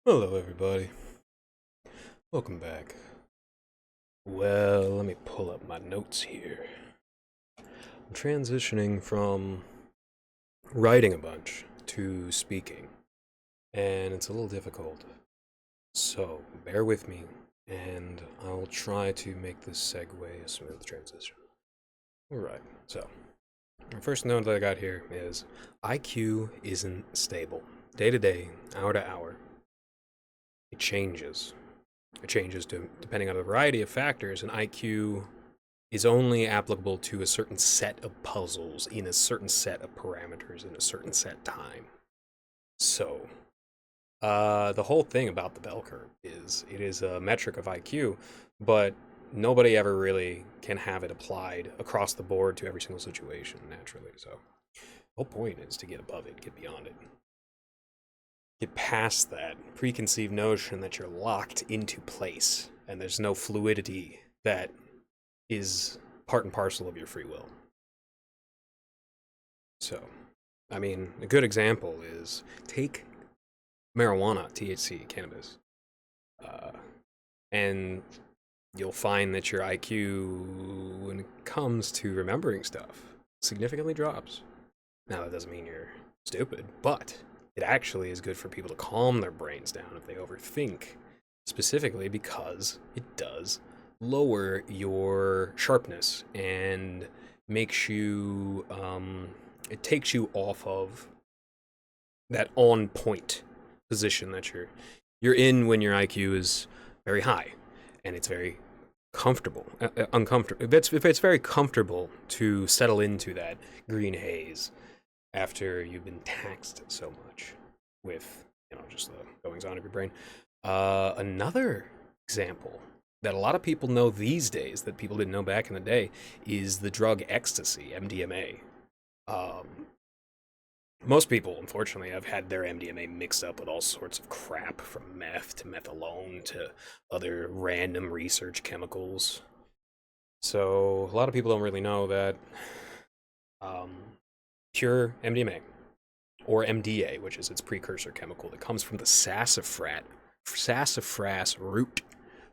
Hello, everybody. Welcome back. Well, let me pull up my notes here. I'm transitioning from writing a bunch to speaking, and it's a little difficult. So, bear with me, and I'll try to make this segue a smooth transition. Alright, so, the first note that I got here is IQ isn't stable. Day to day, hour to hour, it changes. It changes depending on a variety of factors, and IQ is only applicable to a certain set of puzzles in a certain set of parameters in a certain set time. So, the whole thing about the bell curve is it is a metric of IQ, but nobody ever really can have it applied across the board to every single situation naturally. So, the whole point is to get above it, get beyond it, get past that preconceived notion that you're locked into place and there's no fluidity that is part and parcel of your free will. So, I mean, a good example is take marijuana, THC, cannabis, uh, and you'll find that your IQ, when it comes to remembering stuff, significantly drops. Now, that doesn't mean you're stupid, but it actually is good for people to calm their brains down if they overthink, specifically because it does lower your sharpness and makes you, it takes you off of that on point position that you're in when your IQ is very high, and it's very comfortable, uncomfortable. If it's very comfortable to settle into that green haze after you've been taxed so much with just the goings on of your brain. Another example that a lot of people know these days that people didn't know back in the day is the drug ecstasy, MDMA. Um, Most people, unfortunately, have had their MDMA mixed up with all sorts of crap, from meth to methadone to other random research chemicals. So a lot of people don't really know that um, pure MDMA, or MDA, which is its precursor chemical that comes from the sassafras root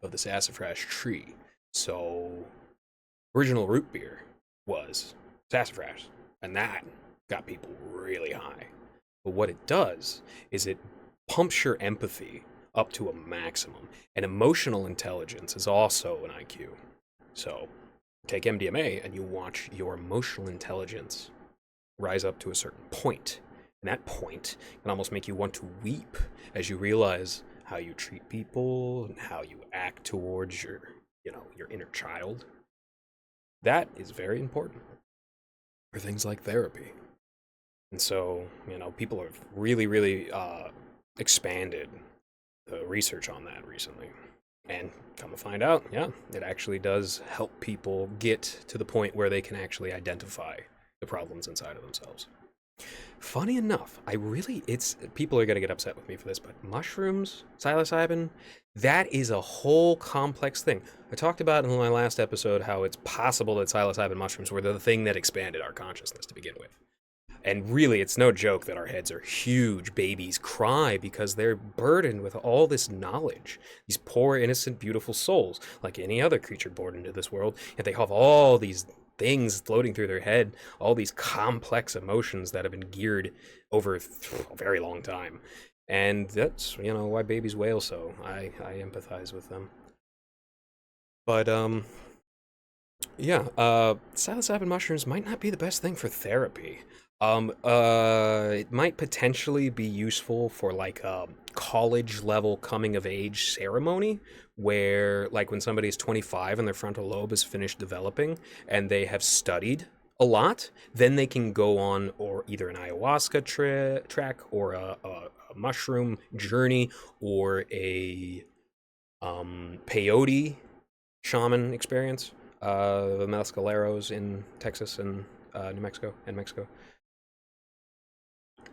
of the sassafras tree. So original root beer was sassafras, and that got people really high. But what it does is it pumps your empathy up to a maximum, and emotional intelligence is also an IQ. So take MDMA and you watch your emotional intelligence rise up to a certain point. And that point can almost make you want to weep as you realize how you treat people and how you act towards your inner child. That is very important for things like therapy. And so, people have really expanded the research on that recently. And come to find out, yeah, it actually does help people get to the point where they can actually identify the problems inside of themselves. Funny enough, it's people are gonna get upset with me for this, but mushrooms, psilocybin, that is a whole complex thing. I talked about in my last episode how it's possible that psilocybin mushrooms were the thing that expanded our consciousness to begin with. And really, it's no joke that our heads are huge. Babies cry because they're burdened with all this knowledge. These poor, innocent, beautiful souls, like any other creature born into this world, yet they have all these things floating through their head, all these complex emotions that have been geared over a very long time. And that's, why babies wail so. I empathize with them. But, yeah, psilocybin mushrooms might not be the best thing for therapy. It might potentially be useful for like a college level coming of age ceremony where, like, when somebody's 25 and their frontal lobe is finished developing and they have studied a lot, then they can go on or either an ayahuasca track or a mushroom journey or a peyote shaman experience. The mescaleros in Texas and New Mexico and Mexico.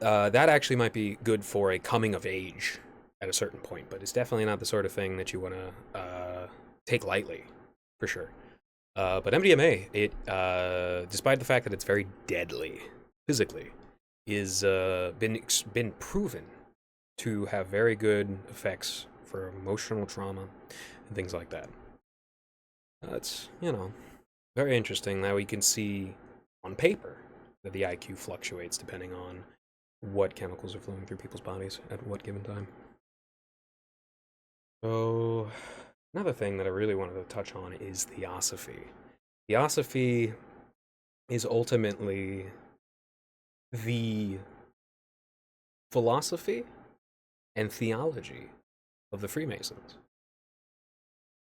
That actually might be good for a coming of age at a certain point, but it's definitely not the sort of thing that you want to take lightly, for sure. But MDMA, despite the fact that it's very deadly physically, is been proven to have very good effects for emotional trauma and things like that. It's, very interesting that we can see on paper that the IQ fluctuates depending on what chemicals are flowing through people's bodies at what given time. So, another thing that I really wanted to touch on is theosophy. Theosophy is ultimately the philosophy and theology of the Freemasons.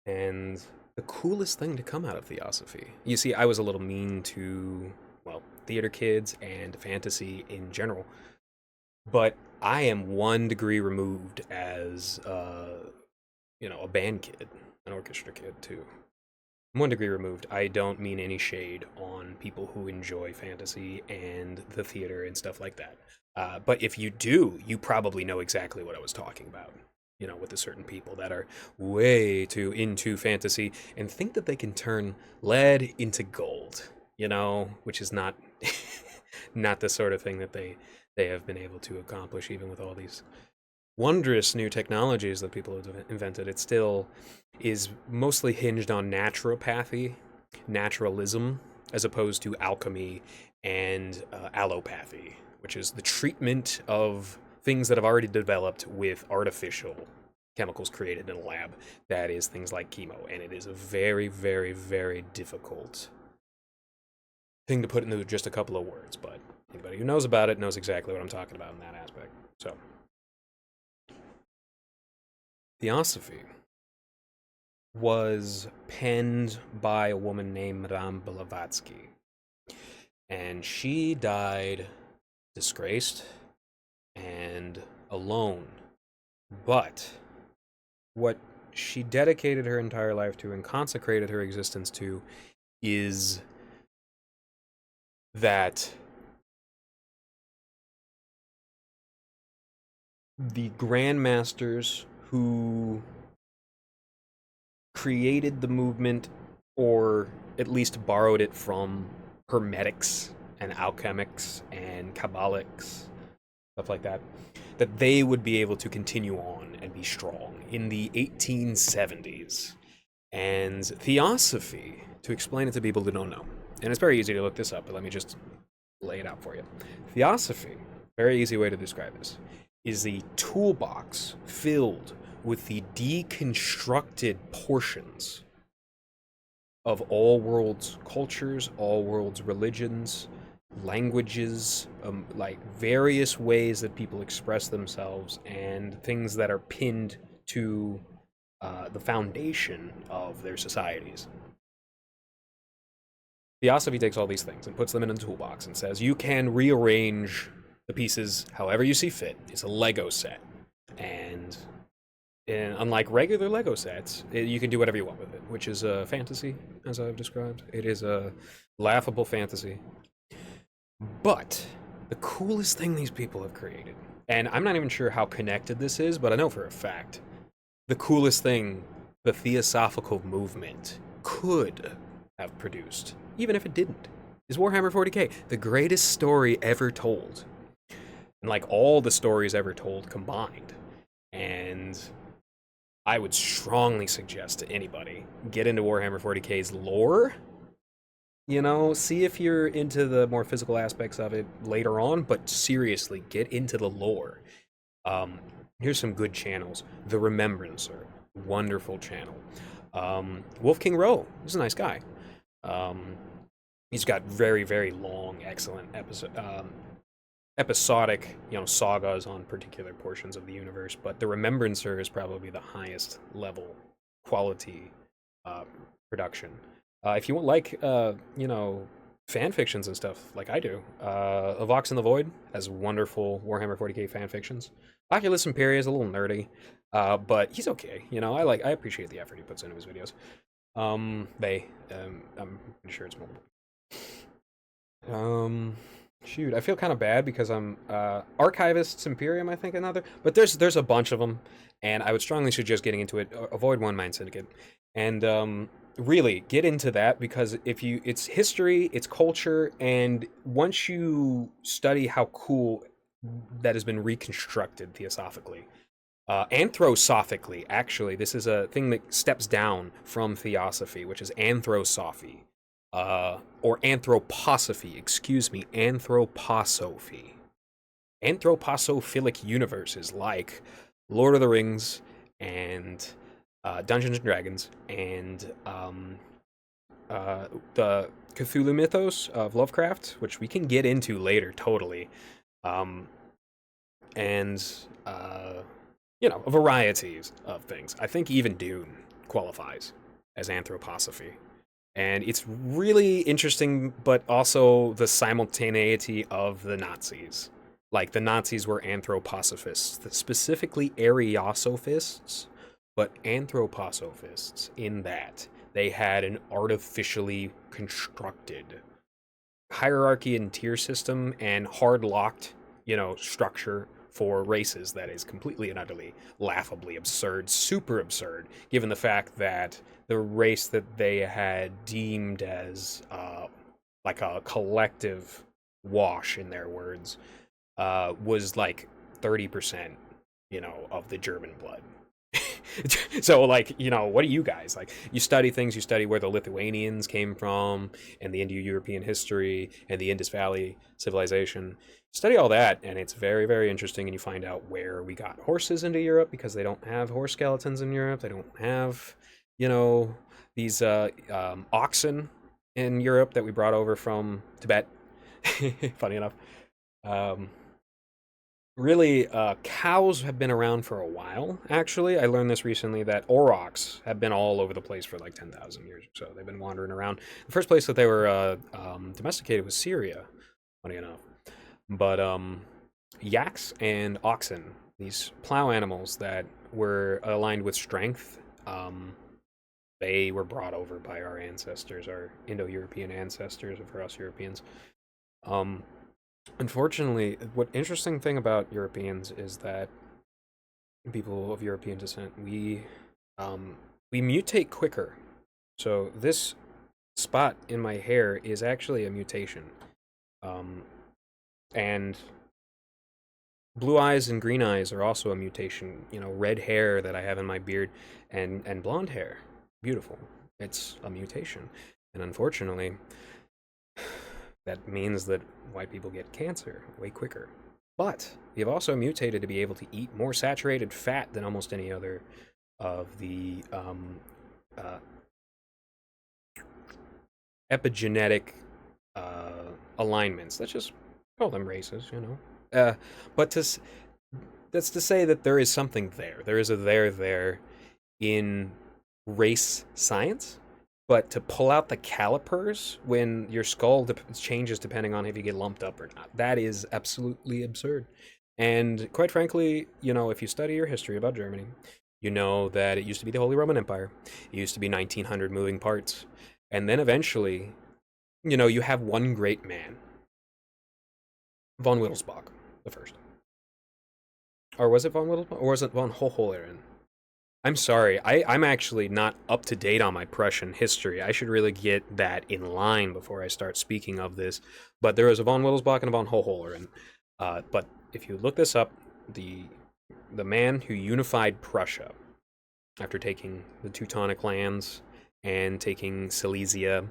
And the coolest thing to come out of theosophy. You see, I was a little mean to, well, theater kids and fantasy in general, but I am 1 degree removed as, a band kid, an orchestra kid too. I'm 1 degree removed. I don't mean any shade on people who enjoy fantasy and the theater and stuff like that. But if you do, you probably know exactly what I was talking about. With the certain people that are way too into fantasy and think that they can turn lead into gold, which is not not the sort of thing that they have been able to accomplish, even with all these wondrous new technologies that people have invented. It still is mostly hinged on naturopathy, naturalism, as opposed to alchemy and allopathy, which is the treatment of things that have already developed with artificial chemicals created in a lab. That is things like chemo, and it is a very, very, very difficult thing to put into just a couple of words, but anybody who knows about it knows exactly what I'm talking about in that aspect. So, theosophy was penned by a woman named Madame Blavatsky, and she died disgraced and alone. But what she dedicated her entire life to and consecrated her existence to is that the grandmasters who created the movement, or at least borrowed it from hermetics and alchemics and kabbalics, stuff like that, that they would be able to continue on and be strong in the 1870s. And theosophy, to explain it to people who don't know, and it's very easy to look this up, but let me just lay it out for you. Theosophy, very easy way to describe this, is the toolbox filled with the deconstructed portions of all worlds' cultures, all worlds' religions, languages, like various ways that people express themselves, and things that are pinned to the foundation of their societies. Theosophy takes all these things and puts them in a toolbox and says you can rearrange the pieces however you see fit. It's a Lego set, and unlike regular Lego sets, you can do whatever you want with it, which is a fantasy, as I've described. It is a laughable fantasy. But the coolest thing these people have created, and I'm not even sure how connected this is, but I know for a fact, the coolest thing the Theosophical movement could have produced, even if it didn't, is Warhammer 40k, the greatest story ever told. And like all the stories ever told combined. And I would strongly suggest to anybody, get into Warhammer 40k's lore. See if you're into the more physical aspects of it later on, but seriously, get into the lore. Here's some good channels. The Remembrancer, wonderful channel. Wolf King Rowe, he's a nice guy. He's got very, very long, excellent episodic, sagas on particular portions of the universe, but the Remembrancer is probably the highest level quality production. If you want, fan fictions and stuff like I do, A Vox in the Void has wonderful Warhammer 40k fan fictions. Oculus Imperia is a little nerdy, but he's okay. I appreciate the effort he puts into his videos. I'm pretty sure it's multiple. Shoot, I feel kind of bad because I'm Archivists Imperium, I think another, but there's a bunch of them, and I would strongly suggest getting into it. Avoid One Mind Syndicate, and really get into that, because it's history, it's culture, and once you study how cool that has been reconstructed theosophically. Anthrosophically, actually, this is a thing that steps down from theosophy, which is anthroposophy, or anthroposophy. Excuse me, anthroposophy. Anthroposophilic universes like Lord of the Rings and Dungeons and Dragons and the Cthulhu mythos of Lovecraft, which we can get into later, totally, um, and a variety of things. I think even Dune qualifies as anthroposophy. And it's really interesting, but also the simultaneity of the Nazis. Like, the Nazis were anthroposophists, specifically Ariosophists, but anthroposophists in that they had an artificially constructed hierarchy and tier system and hard locked, structure for races that is completely and utterly laughably absurd, super absurd, given the fact that the race that they had deemed as like a collective wash, in their words, was like 30%, of the German blood. So, like, what do you guys like? You study things, you study where the Lithuanians came from, and the Indo-European history, and the Indus Valley civilization. Study all that, and it's very, very interesting. And you find out where we got horses into Europe, because they don't have horse skeletons in Europe. They don't have, these oxen in Europe that we brought over from Tibet. Funny enough. Really, cows have been around for a while, actually. I learned this recently, that aurochs have been all over the place for like 10,000 years or so. They've been wandering around. The first place that they were domesticated was Syria, funny enough. But yaks and oxen, these plow animals that were aligned with strength, they were brought over by our ancestors, our Indo-European ancestors, for us Europeans. Unfortunately, what interesting thing about Europeans is that people of European descent, we mutate quicker. So this spot in my hair is actually a mutation. And blue eyes and green eyes are also a mutation. Red hair that I have in my beard and blonde hair. Beautiful. It's a mutation. And unfortunately, that means that white people get cancer way quicker. But we have also mutated to be able to eat more saturated fat than almost any other of the epigenetic alignments. Let's just call them races, But that's to say that there is something there. There is a there in race science. But to pull out the calipers when your skull changes depending on if you get lumped up or not, that is absolutely absurd. And quite frankly, if you study your history about Germany, you know that it used to be the Holy Roman Empire. It used to be 1,900 moving parts. And then eventually, you have one great man, von Wittelsbach, the first. Or was it von Wittelsbach? Or was it von Hohenlohe? I'm sorry, I'm actually not up to date on my Prussian history. I should really get that in line before I start speaking of this. But there was a von Wittelsbach and a von Hohenlohe. But if you look this up, the man who unified Prussia after taking the Teutonic lands and taking Silesia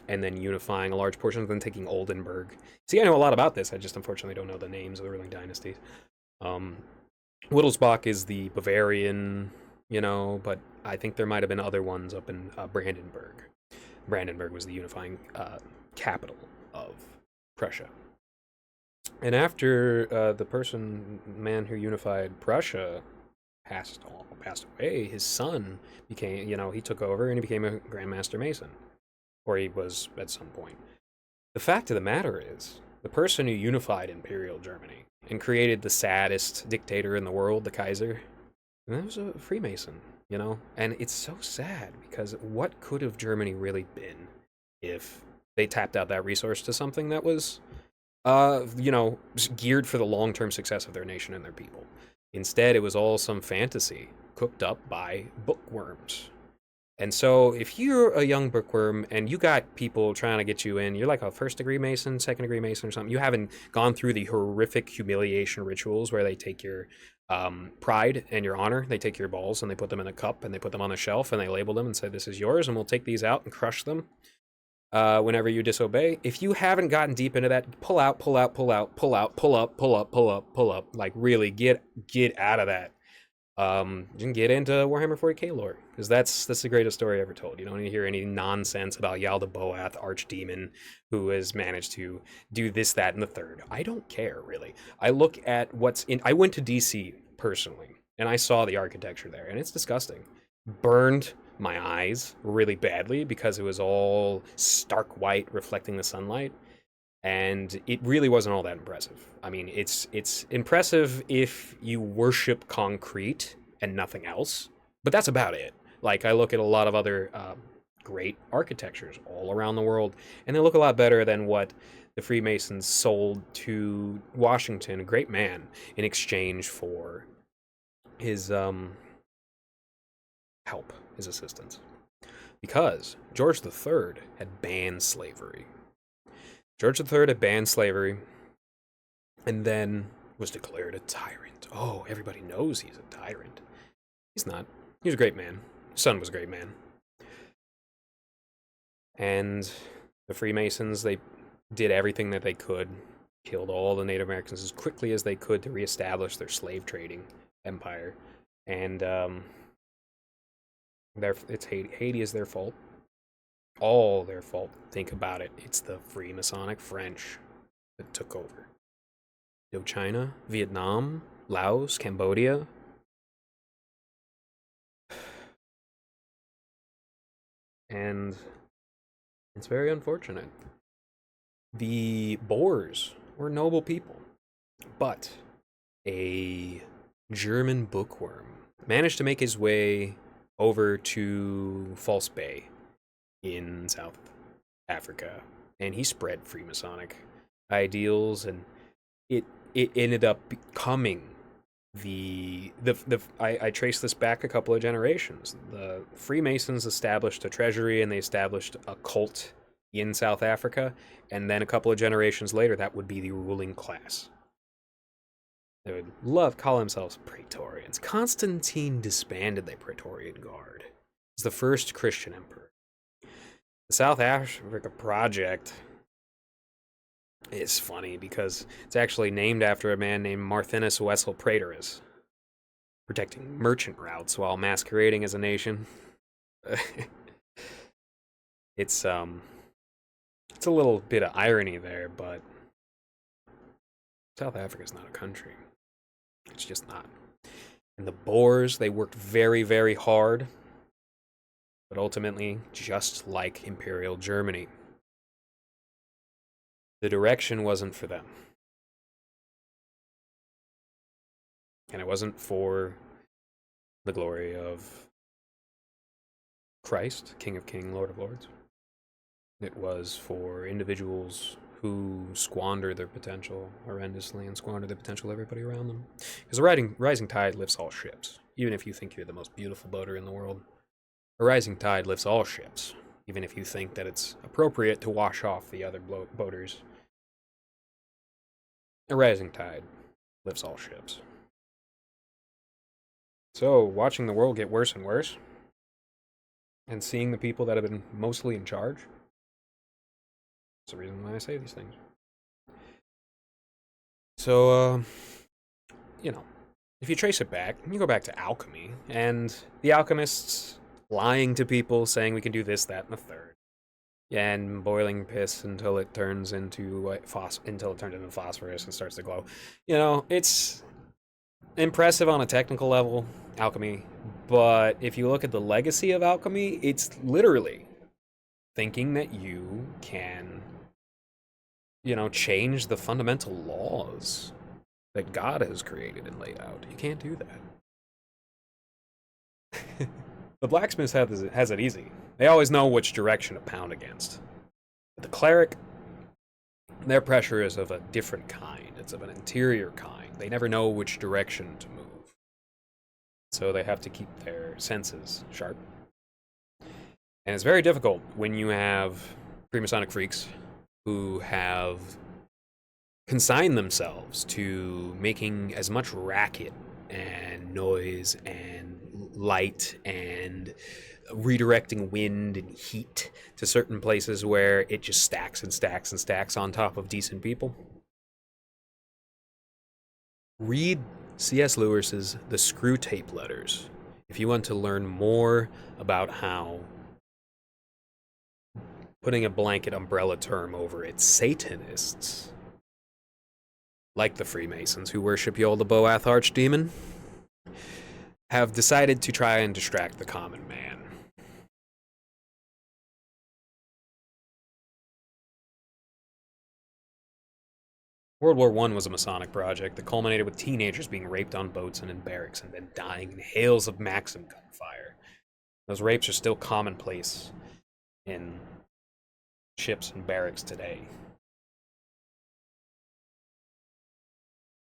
and then unifying a large portion of them, taking Oldenburg. See, I know a lot about this. I just unfortunately don't know the names of the ruling dynasties. Wittelsbach is the Bavarian, but I think there might have been other ones up in Brandenburg. Brandenburg was the unifying capital of Prussia. And after the man who unified Prussia passed away, his son became, he took over and he became a Grand Master Mason. Or he was at some point. The fact of the matter is, the person who unified Imperial Germany and created the saddest dictator in the world, the Kaiser, and that was a Freemason, And it's so sad, because what could have Germany really been if they tapped out that resource to something that was, geared for the long-term success of their nation and their people? Instead, it was all some fantasy cooked up by bookworms. And so if you're a young bookworm and you got people trying to get you in, you're like a first degree Mason, second degree Mason or something, you haven't gone through the horrific humiliation rituals where they take your pride and your honor, they take your balls and they put them in a cup and they put them on a shelf and they label them and say, this is yours, and we'll take these out and crush them whenever you disobey. If you haven't gotten deep into that, pull out, pull out, pull out, pull out, pull up, pull up, pull up, pull up. Like really get out of that. You can get into Warhammer 40k lore, because that's the greatest story ever told. You don't need to hear any nonsense about Yaldabaoth, Archdemon, who has managed to do this, that, and the third. I don't care, really. I look at what's in... I went to DC, personally, and I saw the architecture there, and it's disgusting. Burned my eyes really badly, because it was all stark white, reflecting the sunlight. And it really wasn't all that impressive. I mean, it's impressive if you worship concrete and nothing else, but that's about it. Like, I look at a lot of other great architectures all around the world, and they look a lot better than what the Freemasons sold to Washington, a great man, in exchange for his help, his assistance. Because George III had banned slavery. George III had banned slavery and then was declared a tyrant. Oh, everybody knows he's a tyrant. He's not. He was a great man. His son was a great man. And the Freemasons, they did everything that they could, killed all the Native Americans as quickly as they could to reestablish their slave trading empire. And Haiti is their fault. All their fault. Think about it. It's the Freemasonic French that took over. Indochina, Vietnam, Laos, Cambodia. And it's very unfortunate. The Boers were noble people, but a German bookworm managed to make his way over to False Bay in South Africa, and he spread Freemasonic ideals, and it ended up becoming I trace this back a couple of generations. The Freemasons established a treasury and they established a cult in South Africa, and then a couple of generations later that would be the ruling class. They would call themselves Praetorians. Constantine disbanded the Praetorian Guard. He's the first Christian emperor. The South Africa Project is funny because it's actually named after a man named Marthinus Wessel Praetorus, protecting merchant routes while masquerading as a nation. It's a little bit of irony there, but South Africa's not a country. It's just not. And the Boers, they worked very, very hard, but ultimately, just like Imperial Germany, the direction wasn't for them. And it wasn't for the glory of Christ, King of Kings, Lord of Lords. It was for individuals who squander their potential horrendously and squander the potential of everybody around them. Because a rising tide lifts all ships. Even if you think you're the most beautiful boater in the world, a rising tide lifts all ships. Even if you think that it's appropriate to wash off the other boaters, a rising tide lifts all ships. So, watching the world get worse and worse, and seeing the people that have been mostly in charge, that's the reason why I say these things. So, if you trace it back, you go back to alchemy, and the alchemists lying to people, saying we can do this, that, and the third, and boiling piss until it turns into phosphorus and starts to glow. It's impressive on a technical level, alchemy, but if you look at the legacy of alchemy, it's literally thinking that you can, change the fundamental laws that God has created and laid out. You can't do that. The blacksmith has it easy. They always know which direction to pound against. But the cleric, their pressure is of a different kind. It's of an interior kind. They never know which direction to move. So they have to keep their senses sharp. And it's very difficult when you have Freemasonic freaks who have consigned themselves to making as much racket and noise and light and redirecting wind and heat to certain places where it just stacks and stacks and stacks on top of decent people. Read C.S. Lewis's The Screw Tape Letters if you want to learn more about how, putting a blanket umbrella term over it, Satanists, like the Freemasons who worship Yul the Boath Archdemon, have decided to try and distract the common man. World War I was a Masonic project that culminated with teenagers being raped on boats and in barracks and then dying in hails of Maxim gunfire. Those rapes are still commonplace in ships and barracks today.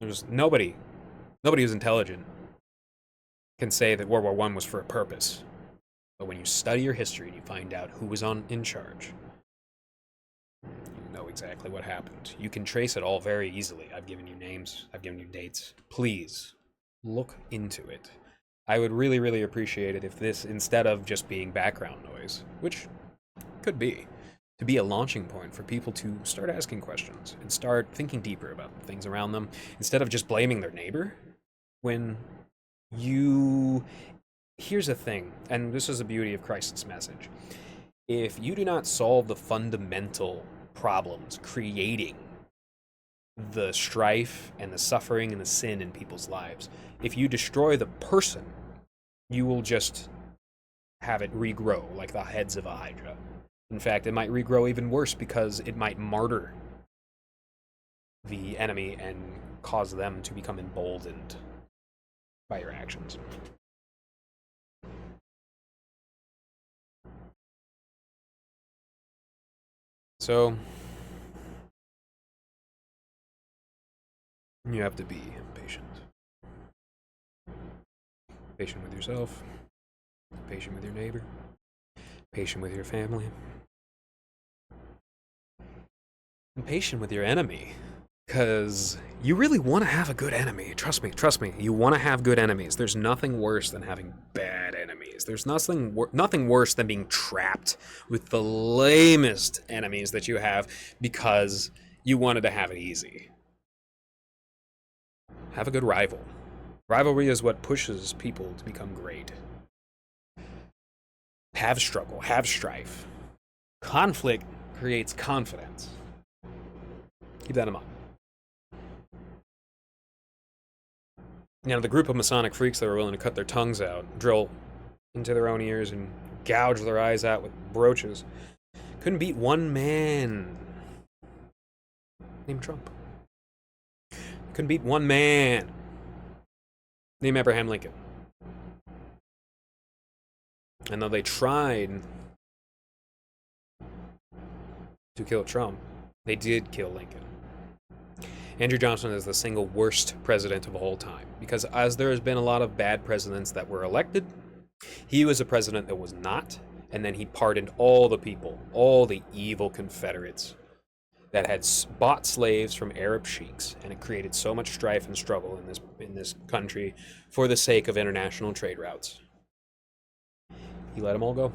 There's nobody who's intelligent can say that World War I was for a purpose. But when you study your history and you find out who was in charge, you know exactly what happened. You can trace it all very easily. I've given you names, I've given you dates. Please, look into it. I would really, really appreciate it if this, instead of just being background noise, which could be, to be a launching point for people to start asking questions and start thinking deeper about the things around them, instead of just blaming their neighbor. When you... Here's the thing, and this is the beauty of Christ's message. If you do not solve the fundamental problems creating the strife and the suffering and the sin in people's lives, if you destroy the person, you will just have it regrow like the heads of a hydra. In fact, it might regrow even worse because it might martyr the enemy and cause them to become emboldened by your actions. So, you have to be patient. Patient with yourself, patient with your neighbor, patient with your family, and patient with your enemy. Because you really want to have a good enemy. Trust me, you want to have good enemies. There's nothing worse than having bad enemies. There's nothing worse than being trapped with the lamest enemies that you have because you wanted to have it easy. Have a good rival. Rivalry is what pushes people to become great. Have struggle, have strife. Conflict creates confidence. Keep that in mind. You know, the group of Masonic freaks that were willing to cut their tongues out, drill into their own ears, and gouge their eyes out with brooches, couldn't beat one man named Trump. Couldn't beat one man named Abraham Lincoln. And though they tried to kill Trump, they did kill Lincoln. Andrew Johnson is the single worst president of all time, because as there has been a lot of bad presidents that were elected, he was a president that was not, and then he pardoned all the people, all the evil Confederates that had bought slaves from Arab sheiks, and it created so much strife and struggle in this country for the sake of international trade routes. He let them all go.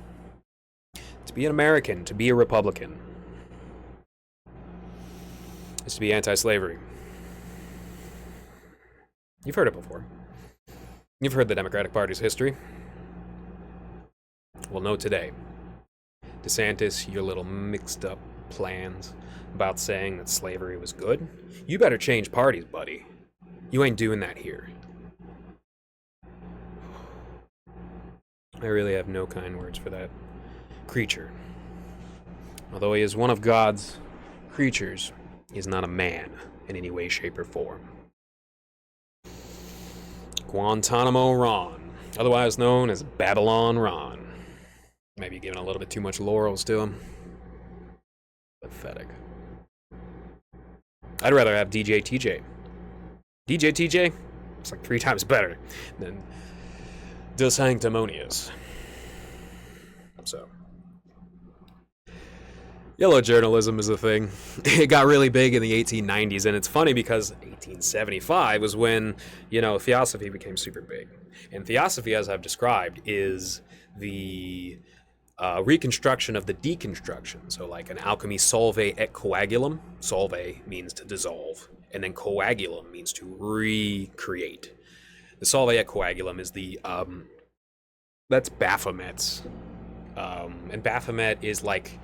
To be an American, to be a Republican, is to be anti-slavery. You've heard it before. You've heard the Democratic Party's history. Well, no today. DeSantis, your little mixed up plans about saying that slavery was good, you better change parties, buddy. You ain't doing that here. I really have no kind words for that creature. Although he is one of God's creatures, he is not a man in any way, shape, or form. Guantanamo Ron, otherwise known as Babylon Ron. Maybe giving a little bit too much laurels to him. Pathetic. I'd rather have DJ TJ. DJ TJ? It's like 3 times better than De Sanctimonious. So, Yellow journalism is a thing. It got really big in the 1890s, and it's funny because 1875 was when, theosophy became super big. And theosophy, as I've described, is the reconstruction of the deconstruction. So, like an alchemy, solve et coagulum. Solve means to dissolve, and then coagulum means to recreate. The solve et coagulum is that's Baphomet's. And Baphomet is like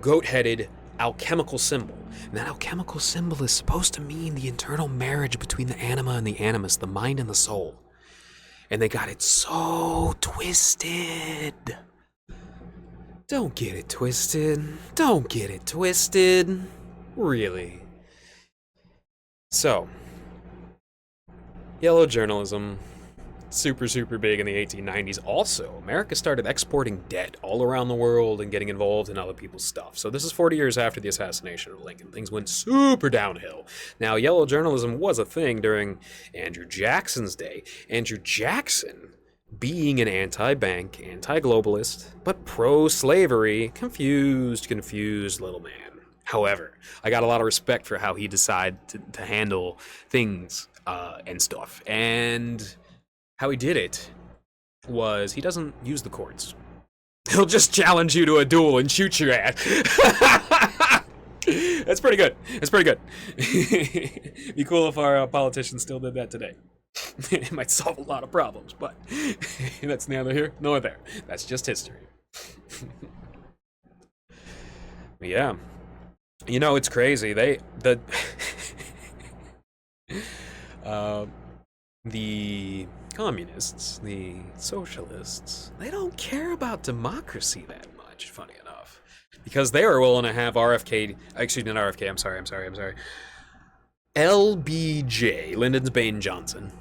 goat-headed alchemical symbol. And that alchemical symbol is supposed to mean the internal marriage between the anima and the animus, the mind and the soul. And they got it so twisted. Don't get it twisted. Don't get it twisted. Really. So, yellow journalism, super, super big in the 1890s. Also, America started exporting debt all around the world and getting involved in other people's stuff. So this is 40 years after the assassination of Lincoln. Things went super downhill. Now, yellow journalism was a thing during Andrew Jackson's day. Andrew Jackson, being an anti-bank, anti-globalist, but pro-slavery, confused little man. However, I got a lot of respect for how he decided to handle things and stuff. And how he did it was he doesn't use the courts. He'll just challenge you to a duel and shoot your ass. That's pretty good. That's pretty good. Be cool if our politicians still did that today. It might solve a lot of problems, but that's neither here nor there. That's just history. Yeah. It's crazy. The communists, the socialists, they don't care about democracy that much, funny enough. Because they were willing to have LBJ, Lyndon Baines Johnson,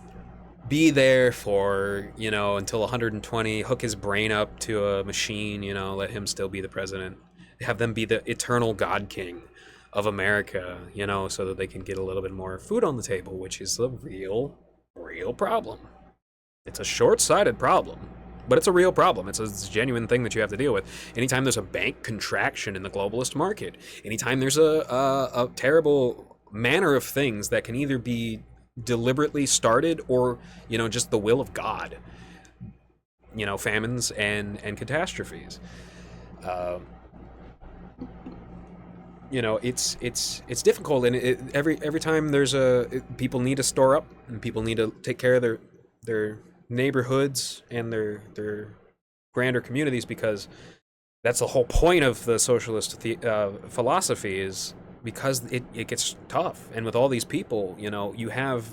be there for, until 120, hook his brain up to a machine, let him still be the president. Have them be the eternal God King of America, so that they can get a little bit more food on the table, which is a real problem. It's a short-sighted problem, but it's a real problem. It's a genuine thing that you have to deal with. Anytime there's a bank contraction in the globalist market, anytime there's a terrible manner of things that can either be deliberately started or, just the will of God, famines and catastrophes. It's difficult, and every time there's people need to store up, and people need to take care of their neighborhoods and their grander communities, because that's the whole point of the socialist philosophy, is because it gets tough, and with all these people, you have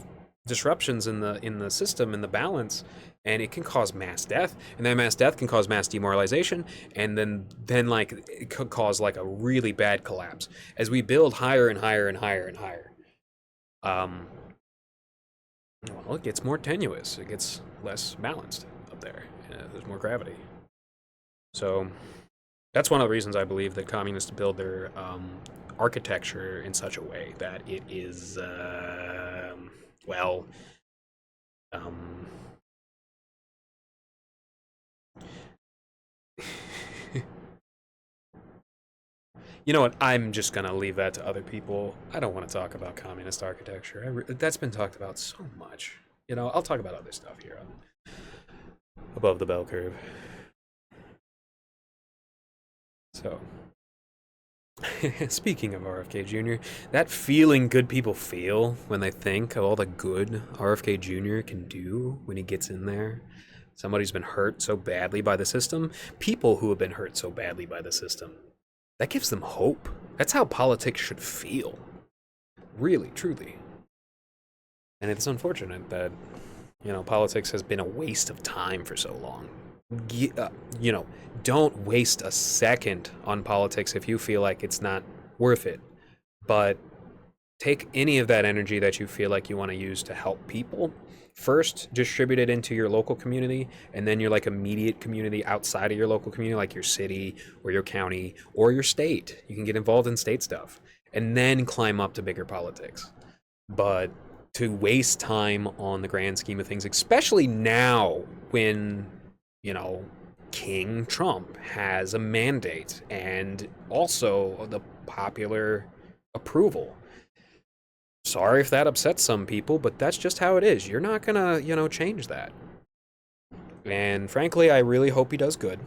disruptions in the system, in the balance, and it can cause mass death, and that mass death can cause mass demoralization, and then like it could cause like a really bad collapse as we build higher and higher and higher and higher. Well, it gets more tenuous, it gets less balanced up there. There's more gravity. So that's one of the reasons I believe that communists build their architecture in such a way that it is you know what? I'm just gonna leave that to other people. I don't want to talk about communist architecture. That's been talked about so much. I'll talk about other stuff here on Above the Bell Curve. So, speaking of RFK Jr., that feeling good people feel when they think of all the good RFK Jr. can do when he gets in there. Somebody's been hurt so badly by the system. People who have been hurt so badly by the system. That gives them hope. That's how politics should feel. Really, truly. And it's unfortunate that, politics has been a waste of time for so long. Don't waste a second on politics if you feel like it's not worth it. But take any of that energy that you feel like you want to use to help people. First, distribute it into your local community, and then your like immediate community outside of your local community, like your city or your county or your state. You can get involved in state stuff, and then climb up to bigger politics. But to waste time on the grand scheme of things, especially now when, King Trump has a mandate and also the popular approval. Sorry if that upsets some people, but that's just how it is. You're not gonna, change that. And frankly, I really hope he does good.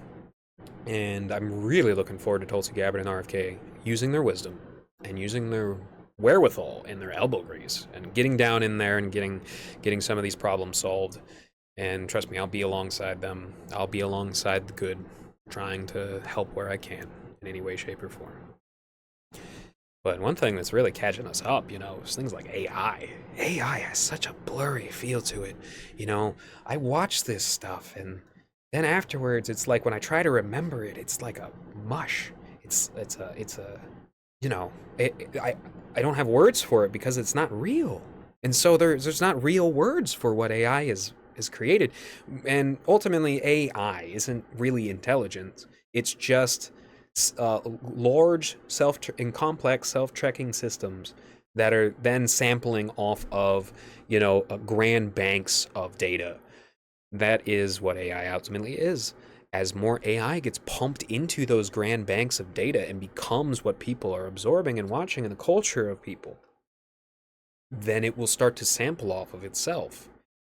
And I'm really looking forward to Tulsi Gabbard and RFK using their wisdom and using their wherewithal and their elbow grease and getting down in there and getting some of these problems solved. And trust me, I'll be alongside them. I'll be alongside the good, trying to help where I can in any way, shape, or form. But one thing that's really catching us up, is things like AI. AI has such a blurry feel to it. I watch this stuff and then afterwards it's like when I try to remember it, it's like a mush. It's a you know, I don't have words for it because it's not real. And so there's not real words for what AI is created. And ultimately AI isn't really intelligence. It's just large self and complex self-checking systems that are then sampling off of grand banks of data. That is what AI ultimately is. As more AI gets pumped into those grand banks of data and becomes what people are absorbing and watching in the culture of people, then it will start to sample off of itself.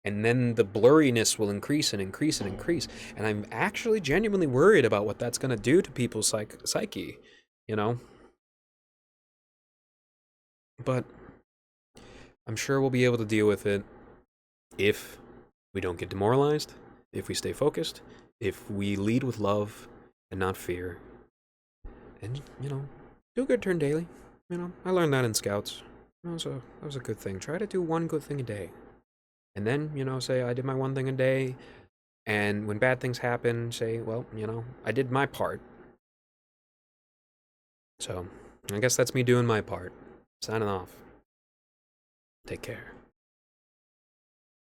And then the blurriness will increase and increase and increase. And I'm actually genuinely worried about what that's going to do to people's psyche, But I'm sure we'll be able to deal with it if we don't get demoralized, if we stay focused, if we lead with love and not fear. And, do a good turn daily. I learned that in Scouts. That was a good thing. Try to do one good thing a day. And then, say I did my one thing a day. And when bad things happen, say, well, I did my part. So, I guess that's me doing my part. Signing off. Take care.